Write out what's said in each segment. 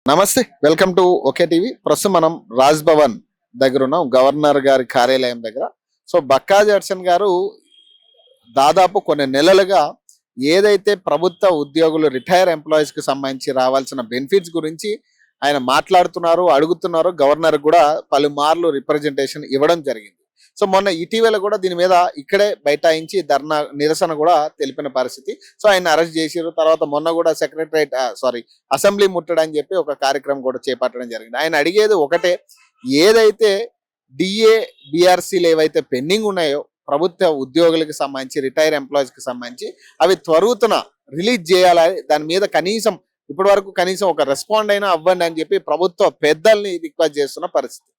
నమస్తే, welcome to okay TV. ప్రస్తుతం మనం రాజ్ భవన్ దగ్గర ఉన్నాం, గవర్నర్ గారి కార్యాలయం దగ్గర. సో బక్కా జడ్సన్ గారు దాదాపు కొన్ని నెలలుగా ఏదైతే ప్రభుత్వ ఉద్యోగులు రిటైర్ ఎంప్లాయీస్ కి సంబంధించి రావాల్సిన బెనిఫిట్స్ గురించి ఆయన మాట్లాడుతున్నారు, అడుగుతున్నారు. గవర్నర్ కూడా పలుమార్లు రిప్రజెంటేషన్ ఇవ్వడం జరిగింది. సో మొన్న ఇటీవల కూడా దీని మీద ఇక్కడే బైఠాయించి ధర్నా నిరసన కూడా తెలిపిన పరిస్థితి. సో ఆయన అరెస్ట్ చేసారు. తర్వాత మొన్న కూడా అసెంబ్లీ ముట్టడని చెప్పి ఒక కార్యక్రమం కూడా చేపట్టడం జరిగింది. ఆయన అడిగేది ఒకటే, ఏదైతే డిఏ బిఆర్సీలు ఏవైతే పెండింగ్ ఉన్నాయో ప్రభుత్వ ఉద్యోగులకు సంబంధించి, రిటైర్ ఎంప్లాయీస్ కి సంబంధించి, అవి త్వరతున రిలీజ్ చేయాలని, దాని మీద కనీసం ఇప్పటి వరకు కనీసం ఒక రెస్పాండ్ అయినా అవ్వండి అని చెప్పి ప్రభుత్వ పెద్దల్ని రిక్వెస్ట్ చేస్తున్న పరిస్థితి.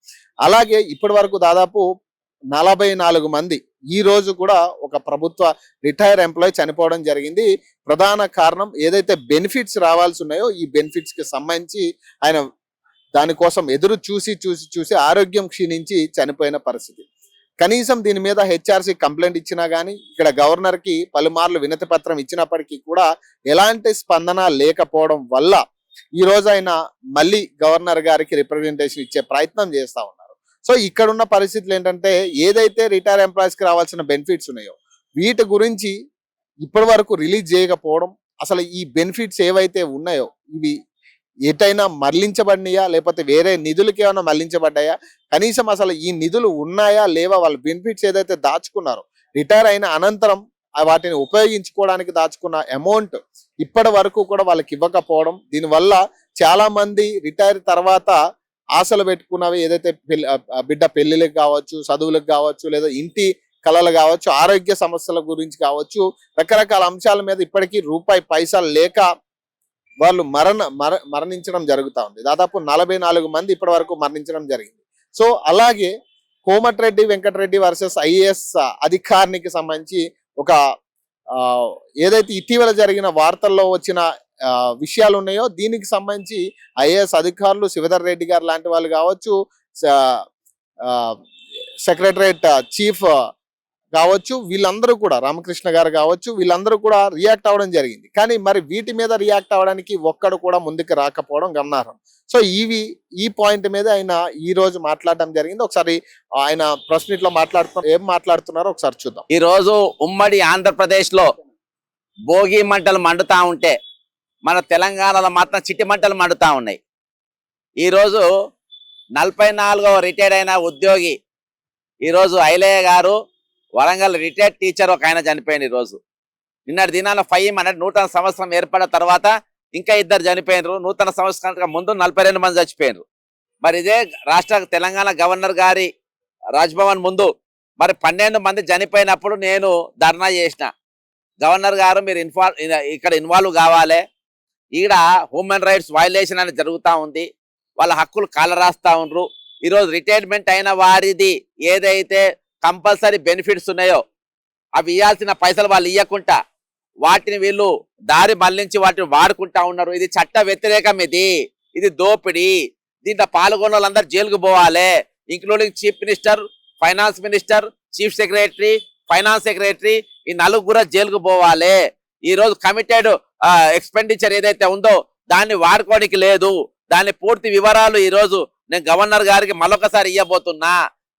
అలాగే ఇప్పటి వరకు దాదాపు 44 మంది ఈ రోజు కూడా ఒక ప్రభుత్వ రిటైర్ ఎంప్లాయీ చనిపోవడం జరిగింది. ప్రధాన కారణం ఏదైతే బెనిఫిట్స్ రావాల్సి ఉన్నాయో ఈ బెనిఫిట్స్ కి సంబంధించి ఆయన దానికోసం ఎదురు చూసి ఆరోగ్యం క్షీణించి చనిపోయిన పరిస్థితి. కనీసం దీని మీద హెచ్ఆర్సీ కంప్లైంట్ ఇచ్చినా గానీ, ఇక్కడ గవర్నర్ కి పలుమార్లు వినతి పత్రం ఇచ్చినప్పటికీ కూడా ఎలాంటి స్పందన లేకపోవడం వల్ల ఈ రోజు ఆయన మళ్ళీ గవర్నర్ గారికి రిప్రజెంటేషన్ ఇచ్చే ప్రయత్నం చేస్తా ఉన్నారు. సో ఇక్కడ ఉన్న పరిస్థితులు ఏంటంటే, ఏదైతే రిటైర్ ఎంప్లాయీస్ కి రావాల్సిన బెనిఫిట్స్ ఉన్నాయో వీటి గురించి ఇప్పటి వరకు రిలీజ్ చేయకపోవడం, అసలు ఈ బెనిఫిట్స్ ఏవైతే ఉన్నాయో ఇవి ఎటైనా మరలించబడినాయా, లేకపోతే వేరే నిధులకి ఏమైనా మరలించబడ్డాయా, కనీసం అసలు ఈ నిధులు ఉన్నాయా లేవా, వాళ్ళ బెనిఫిట్స్ ఏదైతే దాచుకున్నారో రిటైర్ అయిన అనంతరం వాటిని ఉపయోగించుకోవడానికి దాచుకున్న అమౌంట్ ఇప్పటి వరకు కూడా వాళ్ళకి ఇవ్వకపోవడం, దీనివల్ల చాలా మంది రిటైర్ తర్వాత ఆశలు పెట్టుకున్నవి ఏదైతే బిడ్డ పెళ్లిళ్ళకి కావచ్చు, చదువులకు కావచ్చు, లేదా ఇంటి కళలు కావచ్చు, ఆరోగ్య సమస్యల గురించి కావచ్చు, రకరకాల అంశాల మీద ఇప్పటికీ రూపాయి పైసలు లేక వాళ్ళు మరణించడం జరుగుతూ ఉంది. దాదాపు 44 మంది ఇప్పటి వరకు మరణించడం జరిగింది. సో అలాగే కోమటిరెడ్డి వెంకటరెడ్డి వర్సెస్ ఐఏఎస్ అధికారికి సంబంధించి ఒక ఏదైతే ఇటీవల జరిగిన వార్తల్లో వచ్చిన విషయాలు ఉన్నాయో దీనికి సంబంధించి ఐఏఎస్ అధికారులు, శివధర్ రెడ్డి గారు లాంటి వాళ్ళు కావచ్చు, సెక్రటరేట్ చీఫ్ కావచ్చు, వీళ్ళందరూ కూడా, రామకృష్ణ గారు కావచ్చు, వీళ్ళందరూ కూడా రియాక్ట్ అవ్వడం జరిగింది. కానీ మరి వీటి మీద రియాక్ట్ అవ్వడానికి ఒక్కడు కూడా ముందుకు రాకపోవడం గమనార్హం. సో ఈ పాయింట్ మీద ఆయన ఈ రోజు మాట్లాడడం జరిగింది. ఒకసారి ఆయన ప్రెస్ మీట్ లో ఏం మాట్లాడుతున్నారో ఒకసారి చూద్దాం. ఈ రోజు ఉమ్మడి ఆంధ్రప్రదేశ్ లో భోగి మంటలు మండుతా ఉంటే మన తెలంగాణలో మాత్రం చిట్టి మంటలు మండుతా ఉన్నాయి. ఈరోజు 44వ రిటైర్డ్ అయిన ఉద్యోగి, ఈరోజు ఐలయ్య గారు, వరంగల్ రిటైర్డ్ టీచర్ ఒక ఆయన చనిపోయింది. ఈరోజు నిన్నటి దినాన 5 నూతన సంవత్సరం ఏర్పడిన తర్వాత ఇంకా 2 చనిపోయినారు. నూతన సంవత్సరానికి ముందు 42 మంది చచ్చిపోయినారు. మరి ఇదే తెలంగాణ గవర్నర్ గారి రాజ్భవన్ ముందు మరి 12 మంది చనిపోయినప్పుడు నేను ధర్నా చేసిన, గవర్నర్ గారు మీరు ఇక్కడ ఇన్వాల్వ్ కావాలి, ఈడ హ్యూమన్ రైట్స్ వైలేషన్ అనేది జరుగుతూ ఉంది, వాళ్ళ హక్కులు కాలరాస్తా ఉండ్రు. ఈరోజు రిటైర్మెంట్ అయిన వారిది ఏదైతే కంపల్సరీ బెనిఫిట్స్ ఉన్నాయో అవి ఇవ్వాల్సిన పైసలు వాళ్ళు ఇవ్వకుండా వాటిని వీళ్ళు దారి మళ్లించి వాటిని వాడుకుంటా ఉన్నారు. ఇది చట్ట వ్యతిరేకం, ఇది దోపిడీ. దీంట్లో పాల్గొన్న వాళ్ళందరూ జైలుకు పోవాలి, including chief minister, finance minister, chief secretary, finance secretary, ఈ 4 కూడా జైలుకు పోవాలి. ఈ రోజు కమిటెడ్ ఎక్స్పెండిచర్ ఏదైతే ఉందో దాన్ని వాడుకోవడానికి లేదు. దాని పూర్తి వివరాలు ఈ రోజు నేను గవర్నర్ గారికి మరొకసారి ఇవ్వబోతున్నా.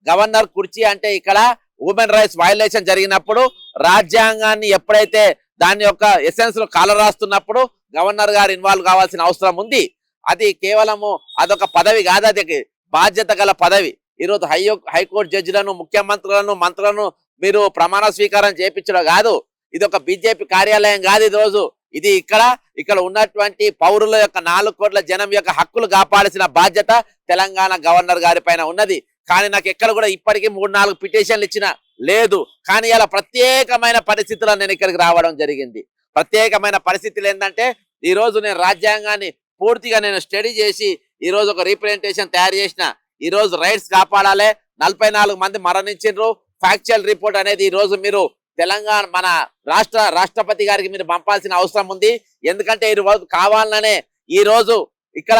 గవర్నర్ కుర్చీ అంటే ఇక్కడ హ్యూమన్ రైట్స్ వైలేషన్ జరిగినప్పుడు రాజ్యాంగాన్ని ఎప్పుడైతే దాని యొక్క ఎసెన్స్ లో కాలరాస్తున్నప్పుడు గవర్నర్ గారు ఇన్వాల్వ్ కావాల్సిన అవసరం ఉంది. అది కేవలము అదొక పదవి కాదు, అది బాధ్యత గల పదవి. ఈరోజు హైకోర్టు జడ్జిలను, ముఖ్యమంత్రులను, మంత్రులను మీరు ప్రమాణ స్వీకారం చేయించడం కాదు. ఇది ఒక బీజేపీ కార్యాలయం కాదు. ఈ రోజు ఇది ఇక్కడ ఉన్నటువంటి పౌరుల యొక్క 4 కోట్ల జనం యొక్క హక్కులు కాపాడాల్సిన బాధ్యత తెలంగాణ గవర్నర్ గారి పైన ఉన్నది. కానీ నాకు ఎక్కడ కూడా ఇప్పటికీ 3-4 పిటిషన్లు ఇచ్చిన లేదు. కానీ ఇలా ప్రత్యేకమైన పరిస్థితుల్లో నేను ఇక్కడికి రావడం జరిగింది. ప్రత్యేకమైన పరిస్థితులు ఏంటంటే, ఈ రోజు నేను రాజ్యాంగాన్ని పూర్తిగా నేను స్టడీ చేసి ఈ రోజు ఒక రిప్రజెంటేషన్ తయారు చేసిన. ఈ రోజు రైట్స్ కాపాడాలి, 44 మంది మరణించారు. ఫ్యాక్చువల్ రిపోర్ట్ అనేది ఈ రోజు మీరు తెలంగాణ మన రాష్ట్రపతి గారికి మీరు పంపాల్సిన అవసరం ఉంది. ఎందుకంటే ఈ రోజు కావాలనే ఈ రోజు ఇక్కడ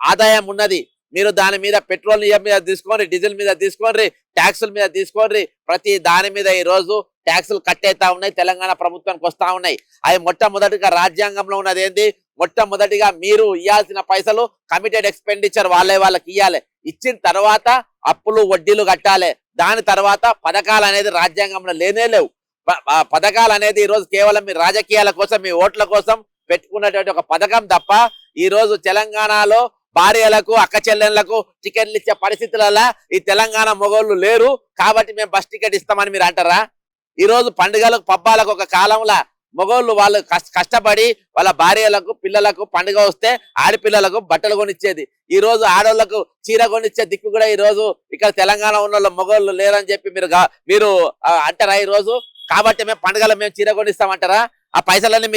ఆదాయం ఉన్నది, మీరు దాని మీద పెట్రోల్ మీద తీసుకోండి, డీజిల్ మీద తీసుకోండి, ట్యాక్సుల మీద తీసుకోండి, ప్రతి దాని మీద ఈ రోజు ట్యాక్సులు కట్ అవుతా ఉన్నాయి, తెలంగాణ ప్రభుత్వానికి వస్తా ఉన్నాయి. అవి మొట్టమొదటిగా రాజ్యాంగంలో ఉన్నది ఏంది, మొట్టమొదటిగా మీరు ఇవ్వాల్సిన పైసలు కమిటెడ్ ఎక్స్పెండిచర్ వాళ్ళకి ఇవ్వాలి. ఇచ్చిన తర్వాత అప్పులు వడ్డీలు కట్టాలి. దాని తర్వాత పథకాలు అనేది రాజ్యాంగంలో లేనే లేవు. పథకాలు అనేది ఈ రోజు కేవలం మీ రాజకీయాల కోసం, మీ ఓట్ల కోసం పెట్టుకున్నటువంటి ఒక పథకం తప్ప ఈ రోజు తెలంగాణలో భార్యలకు అక్క చెల్లెళ్లకు టికెట్లు ఇచ్చే పరిస్థితులలో ఈ తెలంగాణ మొగోళ్ళు లేరు. కాబట్టి మేము బస్ టికెట్ ఇస్తామని మీరు అంటారా? ఈ రోజు పండుగలకు పబ్బాలకు ఒక కాలంలో మొగోళ్ళు వాళ్ళు కష్టపడి వాళ్ళ భార్యలకు పిల్లలకు పండుగ వస్తే ఆడపిల్లలకు బట్టలు కొనిచ్చేది. ఈ రోజు ఆడోళ్లకు చీర కొనిచ్చే దిక్కు కూడా ఈ రోజు ఇక్కడ తెలంగాణ ఉన్న మొగోళ్ళు లేరని చెప్పి మీరు అంటారా ఈ రోజు? కాబట్టి మేము పండుగలు మేము చీర కొనిస్తామంటారా? ఆ పైసలన్నీ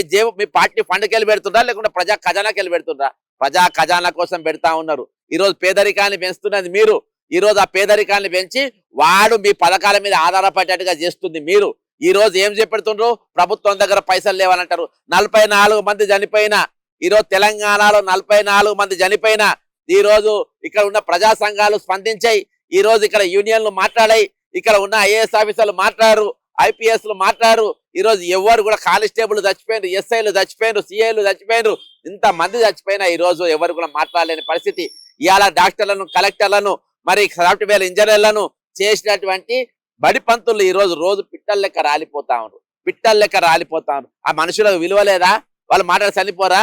మీ పార్టీ ఫండ్కి వెళ్ళి పెడుతుండ్రా, లేకుంటే ప్రజా ఖజానాకి వెళ్ళి పెడుతుండ్రా? ప్రజా ఖజానా కోసం పెడతా ఉన్నారు. ఈ రోజు పేదరికాన్ని పెంచుతున్నది మీరు. ఈ రోజు ఆ పేదరికాన్ని పెంచి వాడు మీ పథకాల మీద ఆధారపడేట్టుగా చేస్తుంది మీరు. ఈ రోజు ఏం చెప్పెడుతుండ్రు? ప్రభుత్వం దగ్గర పైసలు లేవనంటారు. 44 మంది చనిపోయినా, ఈరోజు తెలంగాణలో 44 మంది చనిపోయినా ఈ రోజు ఇక్కడ ఉన్న ప్రజా సంఘాలు స్పందించాయి. ఈ రోజు ఇక్కడ యూనియన్లు మాట్లాడాయి, ఇక్కడ ఉన్న ఐఏఎస్ ఆఫీసర్లు మాట్లాడారు, ఐపీఎస్లు మాట్లాడారు. ఈ రోజు ఎవరు కూడా కానిస్టేబుల్ చచ్చిపోయినారు, ఎస్ఐలు చచ్చిపోయినారు, సిఐలు చచ్చిపోయినారు. ఇంత మంది చచ్చిపోయినా ఈ రోజు ఎవరు కూడా మాట్లాడలేని పరిస్థితి. ఇవాళ డాక్టర్లను, కలెక్టర్లను, మరి సాఫ్ట్వేర్ ఇంజనీర్లను చేసినటువంటి బడి పంతులు ఈ రోజు పిట్టల లెక్క రాలిపోతా ఉన్నారు. ఆ మనుషులకు విలువ లేదా? వాళ్ళు మాట్లాడి చనిపోరా?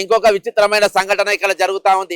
ఇంకొక విచిత్రమైన సంఘటన ఇక్కడ జరుగుతా ఉంది.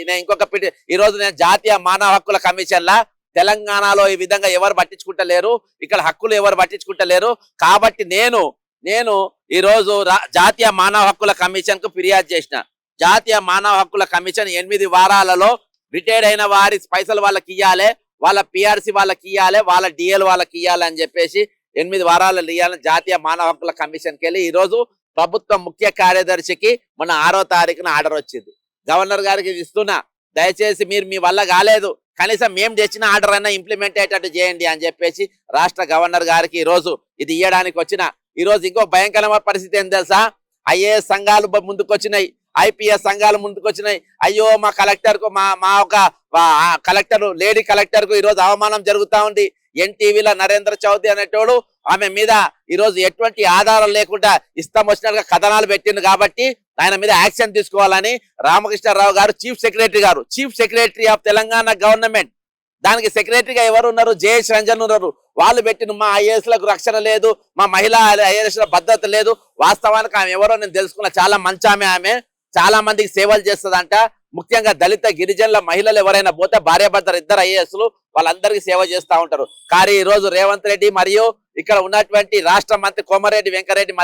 ఈ రోజు నేను జాతీయ మానవ హక్కుల కమిషన్లా తెలంగాణలో ఈ విధంగా ఎవరు పట్టించుకుంటలేరు, ఇక్కడ హక్కులు ఎవరు పట్టించుకుంటలేరు. కాబట్టి నేను ఈ రోజు జాతీయ మానవ హక్కుల కమిషన్ కు ఫిర్యాదు చేసిన. జాతీయ మానవ హక్కుల కమిషన్ 8 వారాలలో రిటైర్డ్ అయిన వారి పైసలు వాళ్ళకి ఇవ్వాలి, వాళ్ళ పిఆర్సీ వాళ్ళకి ఇవ్వాలి, వాళ్ళ డిఎల్ వాళ్ళకి ఇవ్వాలి అని చెప్పేసి 8 వారాలలో ఇవ్వాలని జాతీయ మానవ హక్కుల కమిషన్కి వెళ్ళి ఈ రోజు ప్రభుత్వ ముఖ్య కార్యదర్శికి మొన్న 6వ తారీఖున ఆర్డర్ వచ్చింది. గవర్నర్ గారికి ఇస్తున్నా, దయచేసి మీరు మీ వల్ల కాలేదు, కనీసం మేము తెచ్చిన ఆర్డర్ అయినా ఇంప్లిమెంట్ అయ్యేటట్టు చేయండి అని చెప్పేసి రాష్ట్ర గవర్నర్ గారికి ఈ రోజు ఇది ఇవ్వడానికి వచ్చిన. ఈ రోజు ఇంకో భయంకరమైన పరిస్థితి ఏం తెలుసా? ఐఏఎస్ సంఘాలు ముందుకొచ్చినాయి, ఐపీఎస్ సంఘాలు ముందుకొచ్చినాయి. అయ్యో మా కలెక్టర్ కు మా ఒక కలెక్టర్, లేడీ కలెక్టర్ కు ఈ రోజు అవమానం జరుగుతా ఉంది. ఎన్టీవీలో నరేంద్ర చౌదరి అనేటోడు ఆమె మీద ఈ రోజు ఎటువంటి ఆధారం లేకుండా ఇష్టం వచ్చినట్టుగా కథనాలు పెట్టింది. కాబట్టి ఆయన మీద యాక్షన్ తీసుకోవాలని రామకృష్ణారావు గారు chief secretary of Telangana government, దానికి సెక్రటరీగా ఎవరు ఉన్నారు? జేఎస్ రంజన్ ఉన్నారు. వాళ్ళు పెట్టిన మా ఐఏఎస్ లకు రక్షణ లేదు, మా మహిళా ఐఏఎస్ భద్రత లేదు. వాస్తవానికి ఆమె ఎవరో నేను తెలుసుకున్న, చాలా మంచి ఆమె చాలా మందికి సేవలు చేస్తుందంట. ముఖ్యంగా దళిత గిరిజనుల మహిళలు ఎవరైనా పోతే భార్యాభర్తలు 2 ఐఏఎస్లు వాళ్ళందరికీ సేవ చేస్తూ ఉంటారు. కానీ ఈ రోజు రేవంత్ రెడ్డి మరియు ఇక్కడ ఉన్నటువంటి రాష్ట్ర మంత్రి కోమరెడ్డి వెంకరెడ్డి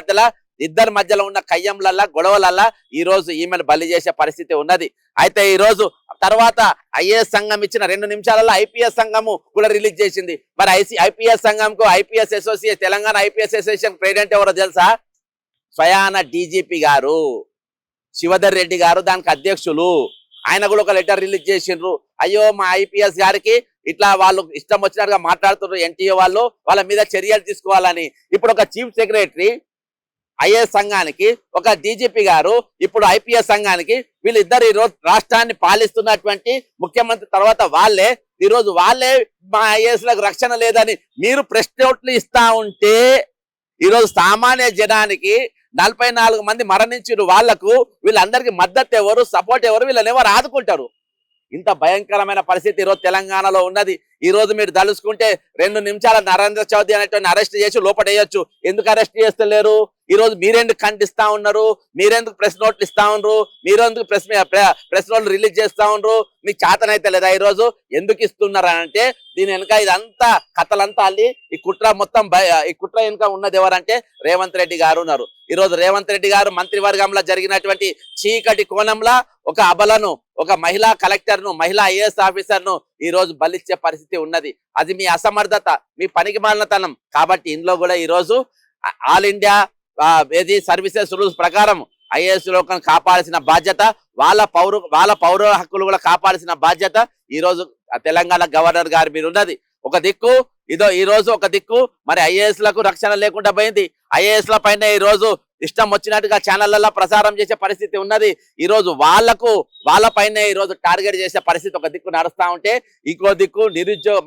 ఇద్దరి మధ్యలో ఉన్న కయ్యంలల్లా గొడవలల్లా ఈ రోజు ఈమెను బలి చేసే పరిస్థితి ఉన్నది. అయితే ఈ రోజు తర్వాత ఐఏఎస్ సంఘం ఇచ్చిన 2 నిమిషాలలో ఐపీఎస్ సంఘము కూడా రిలీజ్ చేసింది. మరి ఐపీఎస్ సంఘంకు IPS association, Telangana IPS association president ఎవరో తెలుసా? స్వయాన డీజీపీ గారు శివధర్ రెడ్డి గారు దానికి అధ్యక్షులు. ఆయన కూడా ఒక లెటర్ రిలీజ్ చేసిండ్రు. అయ్యో మా ఐపీఎస్ గారికి ఇట్లా వాళ్ళు ఇష్టం వచ్చినట్టుగా మాట్లాడుతున్నారు ఎన్టీఏ వాళ్ళు, వాళ్ళ మీద చర్యలు తీసుకోవాలని. ఇప్పుడు ఒక చీఫ్ సెక్రటరీ ఐఏఎస్ సంఘానికి, ఒక డీజీపీ గారు ఇప్పుడు ఐపీఎస్ సంఘానికి, వీళ్ళిద్దరు ఈ రోజు రాష్ట్రాన్ని పాలిస్తున్నటువంటి ముఖ్యమంత్రి తర్వాత వాళ్ళే మా ఐఏఎస్ లకు రక్షణ లేదని మీరు ప్రెస్ నోట్లు ఇస్తా ఉంటే ఈ రోజు సామాన్య జనానికి 44 మంది మరణించిన వాళ్లకు వీళ్ళందరికీ మద్దతు ఎవరు, సపోర్ట్ ఎవరు, వీళ్ళని ఎవరు ఆదుకుంటారు? ఇంత భయంకరమైన పరిస్థితి ఈరోజు తెలంగాణలో ఉన్నది. ఈ రోజు మీరు తలుసుకుంటే 2 నిమిషాల నరేంద్ర చౌదరి అనేటువంటి అరెస్ట్ చేసి లోపడేయచ్చు. ఎందుకు అరెస్ట్ చేస్తలేరు? ఈ రోజు మీరెందుకు ఖండిస్తా ఉన్నారు? మీరెందుకు ప్రెస్ నోట్లు ఇస్తా ఉన్నారు? మీరెందుకు ప్రెస్ నోట్లు రిలీజ్ చేస్తా ఉన్నారు? మీకు చేతనైతే లేదా? ఈ రోజు ఎందుకు ఇస్తున్నారు అంటే దీని వెనుక ఇదంతా కథలంతా అల్లి ఈ కుట్ర వెనుక ఉన్నది ఎవరంటే రేవంత్ రెడ్డి గారు ఉన్నారు. ఈ రోజు రేవంత్ రెడ్డి గారు మంత్రివర్గంలో జరిగినటువంటి చీకటి కోణంలో ఒక అబలను, ఒక మహిళా కలెక్టర్ ను, మహిళా ఐఏఎస్ ఆఫీసర్ ను ఈ రోజు బలిచ్చే పరిస్థితి ఉన్నది. అది మీ అసమర్థత, మీ పనికి మాలినతనం. కాబట్టి ఇందులో కూడా ఈ రోజు ఆల్ ఇండియా సర్వీసెస్ రూల్స్ ప్రకారం ఐఏఎస్ లోకం కాపాడాల్సిన బాధ్యత, వాళ్ళ పౌర హక్కులు కూడా కాపాడాల్సిన బాధ్యత ఈ రోజు తెలంగాణ గవర్నర్ గారి మీద ఉన్నది. ఒక దిక్కు ఈ రోజు ఒక దిక్కు మరి ఐఏఎస్ లకు రక్షణ లేకుండా పోయింది, ఐఏఎస్ ల పైన ఈ రోజు ఇష్టం వచ్చినట్టుగా ఛానళ్లలో ప్రసారం చేసే పరిస్థితి ఉన్నది. ఈ రోజు వాళ్ళ పైన ఈ రోజు టార్గెట్ చేసే పరిస్థితి ఒక దిక్కు నడుస్తా ఉంటే, ఇంకో దిక్కు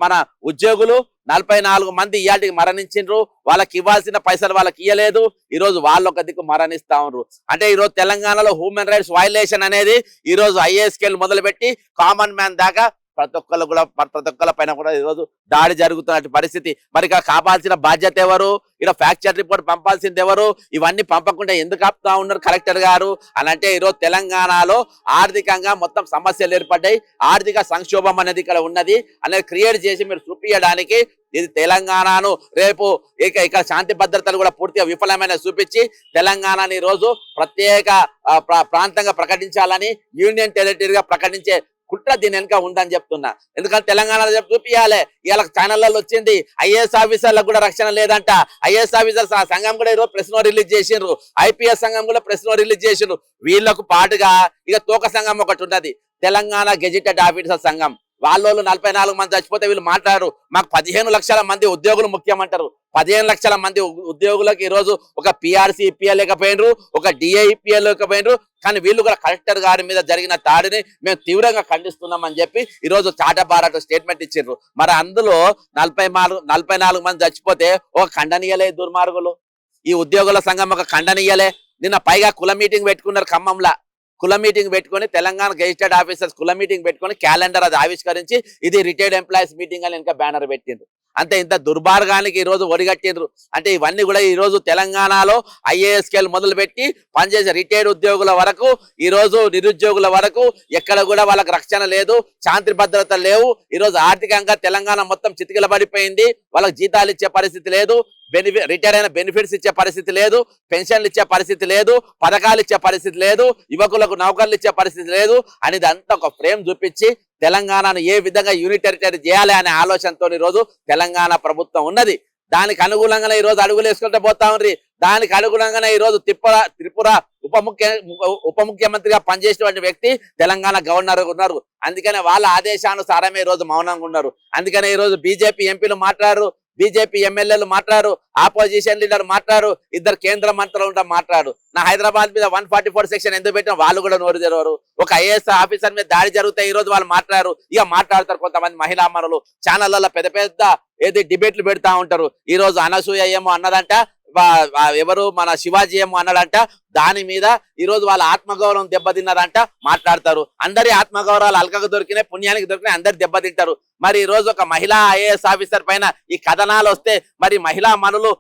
మన ఉద్యోగులు 44 మంది ఇయాటికి మరణించిండ్రు. వాళ్ళకి ఇవ్వాల్సిన పైసలు వాళ్ళకి ఇయ్యలేదు. ఈ రోజు వాళ్ళు ఒక దిక్కు మరణిస్తా ఉన్నారు. అంటే ఈ రోజు తెలంగాణలో హ్యూమన్ రైట్స్ వైలేషన్ అనేది ఈ రోజు ఐఏఎస్ స్కేల్ మొదలుపెట్టి కామన్ మ్యాన్ దాకా ప్రతి ఒక్కళ్ళ పైన కూడా ఈరోజు దాడి జరుగుతున్న పరిస్థితి. మరి ఇక్కడ కాపాల్సిన బాధ్యత ఎవరు? ఇక్కడ ఫ్యాక్చర్ రిపోర్ట్ పంపాల్సింది ఎవరు? ఇవన్నీ పంపకుండా ఎందుకు ఆపుతా ఉన్నారు కలెక్టర్ గారు అని అంటే, ఈరోజు తెలంగాణలో ఆర్థికంగా మొత్తం సమస్యలు ఏర్పడ్డాయి. ఆర్థిక సంక్షోభం అనేది ఇక్కడ ఉన్నది అనేది క్రియేట్ చేసి మీరు చూపించడానికి ఇది తెలంగాణను రేపు ఇక్కడ శాంతి భద్రతలు కూడా పూర్తిగా విఫలమైన చూపించి తెలంగాణని రోజు ప్రత్యేక ప్రాంతంగా ప్రకటించాలని, యూనియన్ టెరిటరీగా ప్రకటించే కుట్ర దీని వెనుక ఉందని చెప్తున్నా. ఎందుకంటే తెలంగాణలో చూపియాలి. ఇవాళ ఛానళ్లలో వచ్చింది ఐఏఎస్ ఆఫీసర్లకు కూడా రక్షణ లేదంట. ఐఏఎస్ ఆఫీసర్స్ సంఘం కూడా ఈరోజు ప్రెస్ నోట్ రిలీజ్ చేసిండ్రు. ఐపీఎస్ సంఘం కూడా ప్రెస్ నోట్ రిలీజ్ చేసిండ్రు. వీళ్లకు పాటుగా ఇక తోక సంఘం ఒకటి ఉన్నది, తెలంగాణ గెజిటెడ్ ఆఫీసర్ సంఘం. వాళ్ళు 44 మంది చచ్చిపోతే వీళ్ళు మాట్లాడారు, మాకు 15 లక్షల మంది ఉద్యోగులు ముఖ్యమంటారు. 15 లక్షల మంది ఉద్యోగులకు ఈ రోజు ఒక పిఆర్సీ ఇప్పియలేకపోయినరు, ఒక డిఏ ఇప్పియలేకపోయినరు. కానీ వీళ్ళు కూడా కలెక్టర్ గారి మీద జరిగిన దాడిని మేము తీవ్రంగా ఖండిస్తున్నామని చెప్పి ఈ రోజు చాటబారట స్టేట్మెంట్ ఇచ్చిండ్రు. మరి అందులో 44 మంది చచ్చిపోతే ఒక ఖండనీయలే దుర్మార్గులు. ఈ ఉద్యోగుల సంఘం ఒక ఖండనీయలే. నిన్న పైగా కుల మీటింగ్ పెట్టుకున్నారు ఖమ్మంలో. కుల మీటింగ్ పెట్టుకొని తెలంగాణ గెజిటెడ్ ఆఫీసర్స్ కుల మీటింగ్ పెట్టుకొని క్యాలెండర్ అది ఆవిష్కరించి ఇది రిటైర్డ్ ఎంప్లాయీస్ మీటింగ్ అని ఇంకా బ్యానర్ పెట్టిండ్రు. అంతే, ఇంత దుర్మార్గానికి ఈ రోజు ఒడిగట్టిండ్రు. అంటే ఇవన్నీ కూడా ఈ రోజు తెలంగాణలో ఐఏఎస్ స్కేల్ మొదలు పెట్టి పనిచేసే రిటైర్డ్ ఉద్యోగుల వరకు, ఈ రోజు నిరుద్యోగుల వరకు ఎక్కడ కూడా వాళ్ళకి రక్షణ లేదు, శాంతి భద్రత లేవు. ఈ రోజు ఆర్థికంగా తెలంగాణ మొత్తం చితికిలబడిపోయింది. వాళ్ళకి జీతాలు ఇచ్చే పరిస్థితి లేదు, రిటైర్ అయిన బెనిఫిట్స్ ఇచ్చే పరిస్థితి లేదు, పెన్షన్లు ఇచ్చే పరిస్థితి లేదు, పథకాలు ఇచ్చే పరిస్థితి లేదు, యువకులకు నౌకర్లు ఇచ్చే పరిస్థితి లేదు అనేది అంతా ఒక ఫ్రేమ్ చూపించి తెలంగాణను ఏ విధంగా యూనిటరీ చేయాలి అనే ఆలోచనతో ఈ రోజు తెలంగాణ ప్రభుత్వం ఉన్నది. దానికి అనుగుణంగానే ఈ రోజు అడుగులు వేసుకుంటూ పోతా ఉండ్రి. దానికి అనుగుణంగానే ఈ రోజు త్రిపుర ఉప ముఖ్యమంత్రిగా పనిచేసినటువంటి వ్యక్తి తెలంగాణ గవర్నర్ ఉన్నారు. అందుకనే వాళ్ళ ఆదేశానుసారమే ఈ రోజు మౌనంగా ఉన్నారు. అందుకనే ఈ రోజు బీజేపీ ఎంపీలు మాట్లాడారు, బీజేపీ ఎమ్మెల్యేలు మాట్లాడారు, ఆపోజిషన్ లీడర్ మాట్లాడారు, ఇద్దరు కేంద్ర మంత్రులు ఉంటా మాట్లాడారు. నా హైదరాబాద్ మీద 144 సెక్షన్ ఎందుకు పెట్టిన వాళ్ళు కూడా నోరు తెరవరు. ఒక ఐఏఎస్ ఆఫీసర్ మీద దాడి జరిగితే ఈ రోజు వాళ్ళు మాట్లాడారు. ఇక మాట్లాడతారు కొంతమంది మహిళా అమరులు ఛానళ్లలో పెద్ద ఏది డిబేట్లు పెడతా ఉంటారు. ఈ రోజు అనసూయ ఏమో అన్నదంట, ఎవరు మన శివాజీ ఏమో అన్నాడంట. దాని మీద ఈ రోజు వాళ్ళ ఆత్మగౌరవం దెబ్బతిన్నదంట మాట్లాడతారు. అందరి ఆత్మగౌరవాలు అల్కకు దొరికినాయి, పుణ్యానికి దొరికినాయి, అందరు దెబ్బతింటారు. మరి ఈ రోజు ఒక మహిళా ఐఏఎస్ ఆఫీసర్ పైన ఈ కథనాలు వస్తే మరి మహిళా మనులు,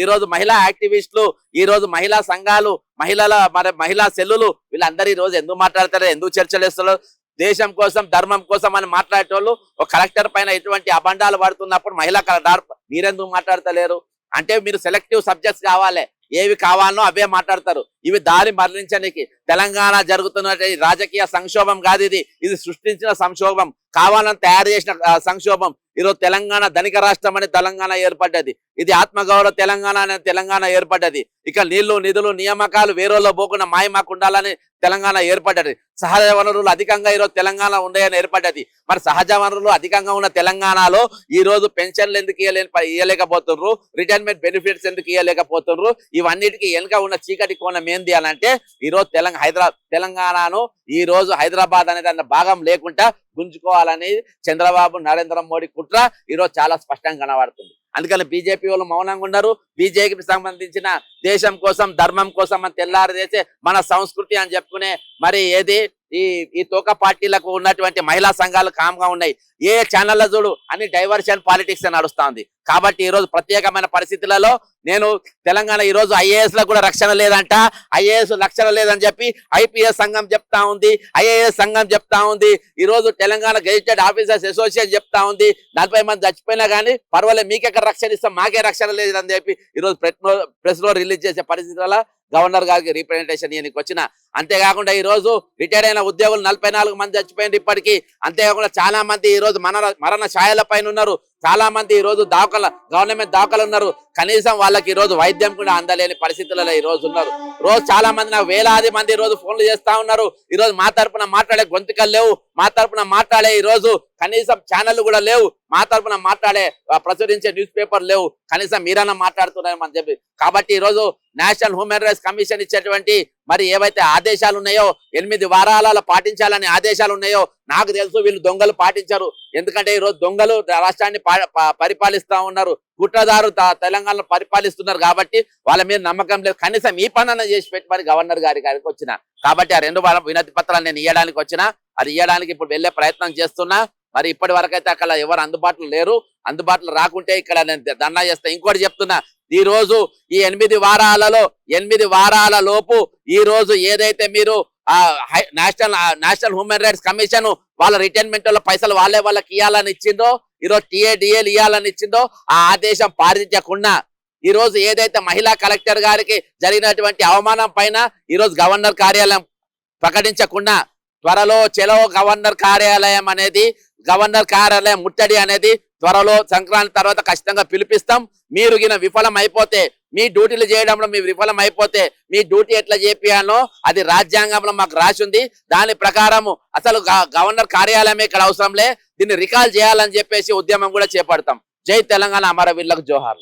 ఈ రోజు మహిళా యాక్టివిస్టులు, ఈ రోజు మహిళా సంఘాలు, మహిళా సెల్లులు వీళ్ళందరూ ఈ రోజు ఎందుకు మాట్లాడతారు, ఎందుకు చర్చలు వేస్తారు? దేశం కోసం ధర్మం కోసం అని మాట్లాడేటోళ్ళు ఒక కలెక్టర్ పైన ఎటువంటి అబండాలు పడుతున్నప్పుడు మహిళా కలెక్టర్ మీరెందుకు మాట్లాడతలేరు? అంటే మీరు సెలెక్టివ్ సబ్జెక్ట్స్ కావాలి, ఏవి కావాలనో అవే మాట్లాడతారు. ఇవి దారి మరలించడానికి తెలంగాణ జరుగుతున్న రాజకీయ సంక్షోభం కాదు ఇది సృష్టించిన సంక్షోభం, కావాలని తయారు చేసిన సంక్షోభం. ఈరోజు తెలంగాణ ధనిక రాష్ట్రం అని తెలంగాణ ఏర్పడ్డది, ఇది ఆత్మగౌరవ తెలంగాణ అనే తెలంగాణ ఏర్పడ్డది. ఇక నీళ్లు నిధులు నియామకాలు వేరేలో పోకుండా మాకు ఉండాలని తెలంగాణ ఏర్పడ్డది. సహజ వనరులు అధికంగా ఈరోజు తెలంగాణ ఉన్నాయని ఏర్పడ్డది. మరి సహజ వనరులు అధికంగా ఉన్న తెలంగాణలో ఈ రోజు పెన్షన్లు ఎందుకు ఇవ్వలేకపోతున్నారు, రిటైర్మెంట్ బెనిఫిట్స్ ఎందుకు ఇవ్వలేకపోతున్నారు? ఇవన్నిటికీ వెనుక ఉన్న చీకటి కోణం ఏంది అని అంటే, ఈ రోజు తెలంగాణను ఈ రోజు హైదరాబాద్ అనే దాని భాగం లేకుండా గుంజుకోవాలని చంద్రబాబు నరేంద్ర మోడీ కుట్ర ఈరోజు చాలా స్పష్టంగా కనబడుతుంది. అందుకని బీజేపీ వాళ్ళు మౌనంగా ఉన్నారు. బీజేపీకి సంబంధించిన దేశం కోసం ధర్మం కోసం అని తెల్లారు చేసే మన సంస్కృతి అని చెప్పుకునే మరి ఏది ఈ తోక పార్టీలకు ఉన్నటువంటి మహిళా సంఘాలు కామ్గా ఉన్నాయి. ఏ ఛానల్లో చూడు అన్ని డైవర్షన్ పాలిటిక్స్ నడుస్తా ఉంది. కాబట్టి ఈ రోజు ప్రత్యేకమైన పరిస్థితులలో నేను తెలంగాణ ఈ రోజు ఐఏఎస్ లకు కూడా రక్షణ లేదంట, ఐఏఎస్ రక్షణ లేదని చెప్పి ఐపీఎస్ సంఘం చెప్తా ఉంది, ఐఏఎస్ సంఘం చెప్తా ఉంది. ఈ రోజు తెలంగాణ గెజిటెడ్ ఆఫీసర్స్ అసోసియేషన్ చెప్తా ఉంది, 40 మంది చచ్చిపోయినా కానీ పర్వాలేదు, మీకెక్కడ రక్షణ ఇస్తాం, మాకే రక్షణ లేదని చెప్పి ఈ రోజు ప్రెస్ లో రిలీజ్ చేసే పరిస్థితులలో గవర్నర్ గారికి రిప్రజెంటేషన్ ఇవ్వడానికి వచ్చిన. అంతేకాకుండా ఈ రోజు రిటైర్డ్ అయిన ఉద్యోగులు 44 మంది చచ్చిపోయింది ఇప్పటికీ. అంతేకాకుండా చాలా మంది ఈ రోజు మరణ ఛాయల పైన ఉన్నారు. చాలా మంది ఈ రోజు గవర్నమెంట్ దాఖలు ఉన్నారు. కనీసం వాళ్ళకి ఈ రోజు వైద్యం కూడా అందలేని పరిస్థితులలో ఈ రోజు ఉన్నారు. రోజు చాలా మంది నాకు వేలాది మంది ఈ రోజు ఫోన్లు చేస్తా ఉన్నారు. ఈ రోజు మా తరపున మాట్లాడే గొంతుకలు లేవు, మా తరపున మాట్లాడే ఈ రోజు కనీసం ఛానళ్లు కూడా లేవు, మా తరపున మాట్లాడే ప్రచురించే న్యూస్ పేపర్ లేవు, కనీసం మీరన్నా మాట్లాడుతున్నారని అని చెప్పి. కాబట్టి ఈ రోజు నేషనల్ హ్యూమన్ రైట్స్ కమిషన్ ఇచ్చేటువంటి మరి ఏవైతే ఆదేశాలు ఉన్నాయో 8 వారాల పాటించాలని ఆదేశాలు ఉన్నాయో నాకు తెలుసు వీళ్ళు దొంగలు పాటించారు. ఎందుకంటే ఈ రోజు దొంగలు రాష్ట్రాన్ని పరిపాలిస్తా ఉన్నారు, కుట్రదారు తెలంగాణలో పరిపాలిస్తున్నారు. కాబట్టి వాళ్ళ మీద నమ్మకం లేదు. కనీసం ఈ పనన్నా చేసి పెట్టి మరి గవర్నర్ గారికి వచ్చిన. కాబట్టి ఆ 2 వినతి పత్రాలు నేను ఇవ్వడానికి వచ్చిన. అది ఇవ్వడానికి ఇప్పుడు వెళ్లే ప్రయత్నం చేస్తున్నా. మరి ఇప్పటి వరకు అయితే అక్కడ ఎవరు అందుబాటులో లేరు. అందుబాటులో రాకుంటే ఇక్కడ నేను ధర్నా చేస్తా. ఇంకోటి చెప్తున్నా, ఈ రోజు ఈ 8 వారాల లోపు ఈ రోజు ఏదైతే మీరు నేషనల్ హ్యూమన్ రైట్స్ కమిషన్ వాళ్ళ రిటైర్మెంట్ లో పైసలు వాళ్ళకి ఇవ్వాలని ఇచ్చిందో, ఈరోజు టీఏడిఏలు ఇవ్వాలని ఇచ్చిందో ఆ ఆదేశం పాటించకుండా ఈ రోజు ఏదైతే మహిళా కలెక్టర్ గారికి జరిగినటువంటి అవమానం పైన ఈ రోజు గవర్నర్ కార్యాలయం ప్రకటించకుండా త్వరలో చెలో గవర్నర్ కార్యాలయం ముట్టడి అనేది త్వరలో సంక్రాంతి తర్వాత ఖచ్చితంగా పిలిపిస్తాం. మీరు గిన విఫలం అయిపోతే, మీ డ్యూటీలు చేయడంలో మీరు విఫలం అయిపోతే మీ డ్యూటీ ఎట్లా చేపియాలో అది రాజ్యాంగంలో మాకు రాసి ఉంది. దాని ప్రకారము అసలు గవర్నర్ కార్యాలయం ఇక్కడ అవసరం లే, దీన్ని రికాల్ చేయాలని చెప్పేసి ఉద్యమం కూడా చేపడతాం. జై తెలంగాణ, అమరవీరులకు జోహార్.